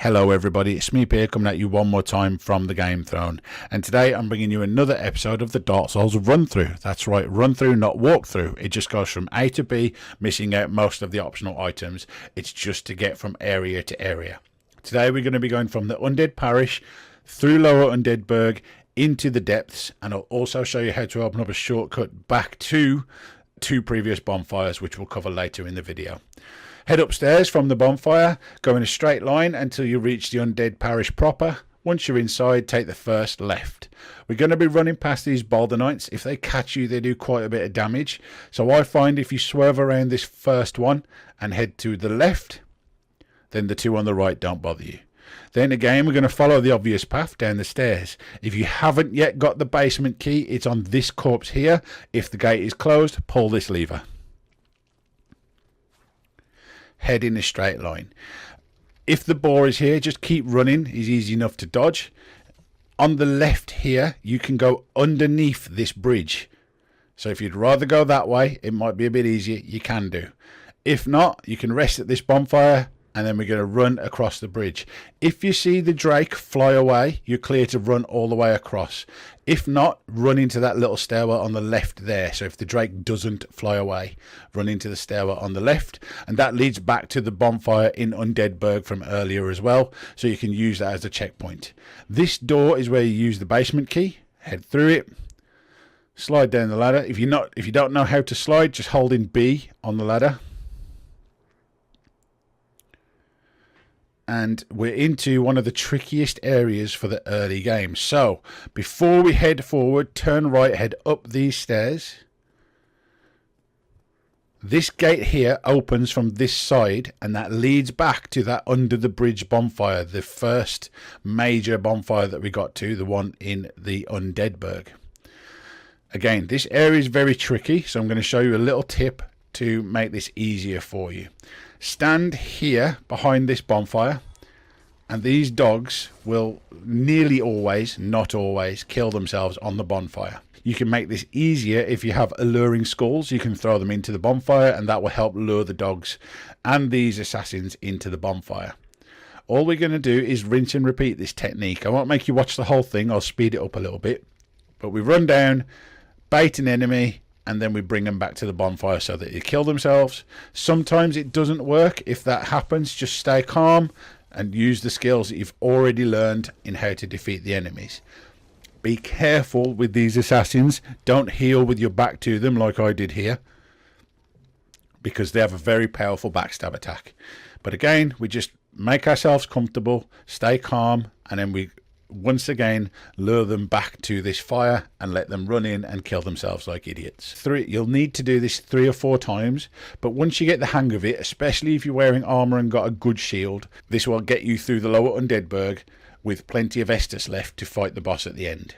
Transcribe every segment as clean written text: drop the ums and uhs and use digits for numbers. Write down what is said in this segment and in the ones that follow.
Hello everybody, it's Smeep here coming at you one more time from the Game Throne, and today I'm bringing you another episode of the Dark Souls run through. That's right, run through, not walk through. It just goes from A to B, missing out most of the optional items. It's just to get from area to area. Today we're going to be going from the Undead Parish through Lower Undead Burg into the depths, and I'll also show you how to open up a shortcut back to two previous bonfires, which we'll cover later in the video. Head upstairs from the bonfire, go in a straight line until you reach the Undead Parish proper. Once you're inside, take the first left. We're going to be running past these boulder knights. If they catch you, they do quite a bit of damage. So I find if you swerve around this first one and head to the left, then the two on the right don't bother you. Then again, we're going to follow the obvious path down the stairs. If you haven't yet got the basement key, it's on this corpse here. If the gate is closed, pull this lever. Head in a straight line. If the boar is here, just keep running. He's easy enough to dodge. On the left here, you can go underneath this bridge. So if you'd rather go that way, it might be a bit easier. You can do. If not, you can rest at this bonfire, and then we're going to run across the bridge. If you see the drake fly away, you're clear to run all the way across. If not, run into that little stairwell on the left there. So if the drake doesn't fly away, run into the stairwell on the left. And that leads back to the bonfire in Undead Burg from earlier as well. So you can use that as a checkpoint. This door is where you use the basement key. Head through it. Slide down the ladder. If you don't know how to slide, just hold in B on the ladder. And we're into one of the trickiest areas for the early game. So before we head forward, turn right, head up these stairs. This gate here opens from this side, and that leads back to that under the bridge bonfire, the first major bonfire that we got to, the one in the Undead Burg. Again, this area is very tricky, so I'm going to show you a little tip to make this easier for you. Stand here behind this bonfire, and these dogs will nearly always, not always, kill themselves on the bonfire. You can make this easier if you have alluring skulls. You can throw them into the bonfire, and that will help lure the dogs and these assassins into the bonfire. All we're going to do is rinse and repeat this technique. I won't make you watch the whole thing. I'll speed it up a little bit. But we run down, bait an enemy, and then we bring them back to the bonfire so that they kill themselves. Sometimes it doesn't work. If that happens, just stay calm and use the skills that you've already learned in how to defeat the enemies. Be careful with these assassins. Don't heal with your back to them like I did here, because they have a very powerful backstab attack. But again, we just make ourselves comfortable, stay calm, and then we once again lure them back to this fire and let them run in and kill themselves like idiots. You'll need to do this 3 or 4 times, but once you get the hang of it, especially if you're wearing armor and got a good shield, this will get you through the Lower Undead Burg with plenty of Estus left to fight the boss at the end.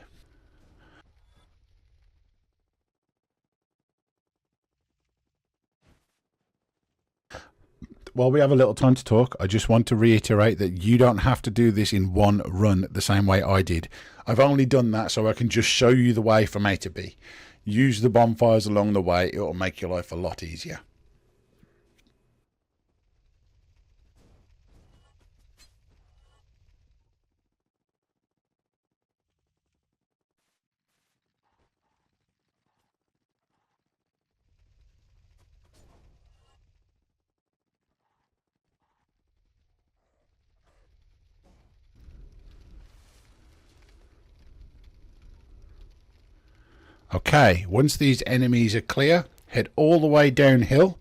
While we have a little time to talk, I just want to reiterate that you don't have to do this in one run the same way I did. I've only done that so I can just show you the way from A to B. Use the bonfires along the way. It will make your life a lot easier. Okay, once these enemies are clear, head all the way downhill.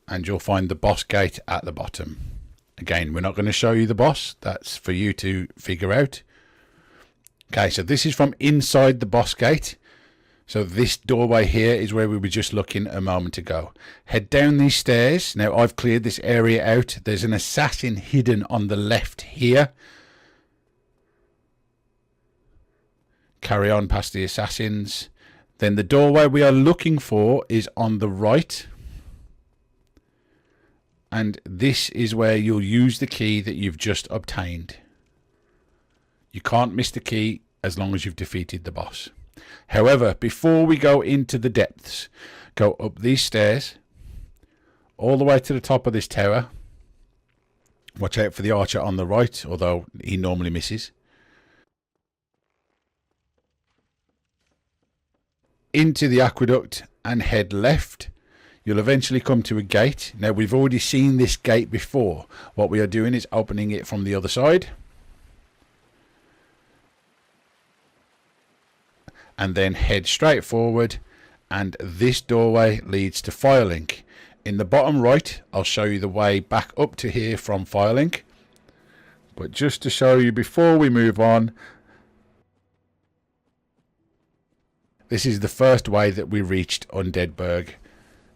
And you'll find the boss gate at the bottom. Again, we're not going to show you the boss. That's for you to figure out. Okay, so this is from inside the boss gate. So this doorway here is where we were just looking a moment ago. Head down these stairs. Now I've cleared this area out. There's an assassin hidden on the left here. Carry on past the assassins. Then the doorway we are looking for is on the right. And this is where you'll use the key that you've just obtained. You can't miss the key as long as you've defeated the boss. However, before we go into the depths, go up these stairs all the way to the top of this tower. Watch out for the archer on the right, although he normally misses. Into the aqueduct and head left. You'll eventually come to a gate. Now, we've already seen this gate before. What we are doing is opening it from the other side. And then head straight forward, and this doorway leads to Firelink. In the bottom right, I'll show you the way back up to here from Firelink. But just to show you before we move on, this is the first way that we reached Undead Burg,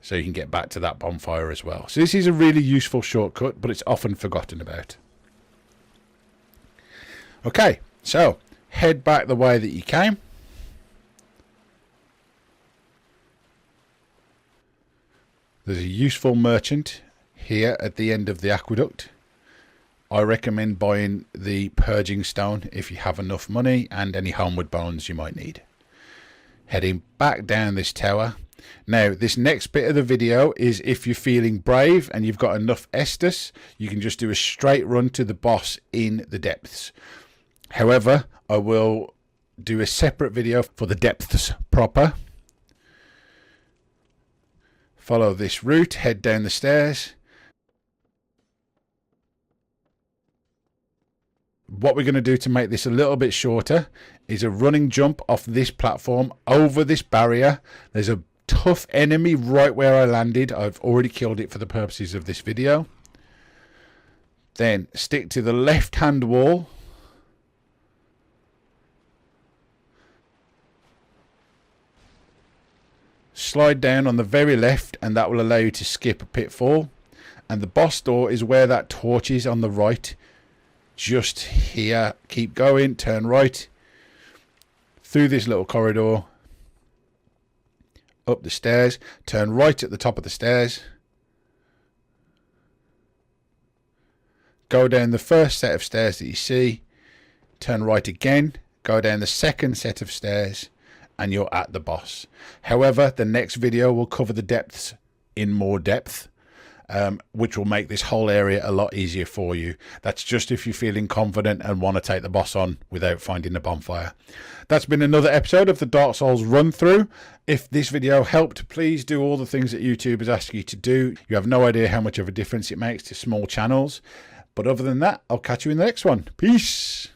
so you can get back to that bonfire as well. So this is a really useful shortcut, but it's often forgotten about. Okay, so head back the way that you came. There's a useful merchant here at the end of the aqueduct. I recommend buying the purging stone if you have enough money, and any homeward bones you might need. Heading back down this tower. Now, this next bit of the video is if you're feeling brave and you've got enough Estus, you can just do a straight run to the boss in the depths. However, I will do a separate video for the depths proper. Follow this route, head down the stairs. What we're going to do to make this a little bit shorter is a running jump off this platform over this barrier. There's a tough enemy right where I landed. I've already killed it for the purposes of this video. Then stick to the left hand wall. Slide down on the very left, and that will allow you to skip a pitfall. And the boss door is where that torch is on the right. Just here. Keep going, turn right. Through this little corridor. Up the stairs. Turn right at the top of the stairs. Go down the first set of stairs that you see. Turn right again. Go down the second set of stairs. And you're at the boss. However, the next video will cover the depths in more depth, which will make this whole area a lot easier for you. That's just if you're feeling confident and want to take the boss on without finding the bonfire. That's been another episode of the Dark Souls run through. If this video helped, please do all the things that YouTube is asking you to do. You have no idea how much of a difference it makes to small channels. But other than that, I'll catch you in the next one. Peace.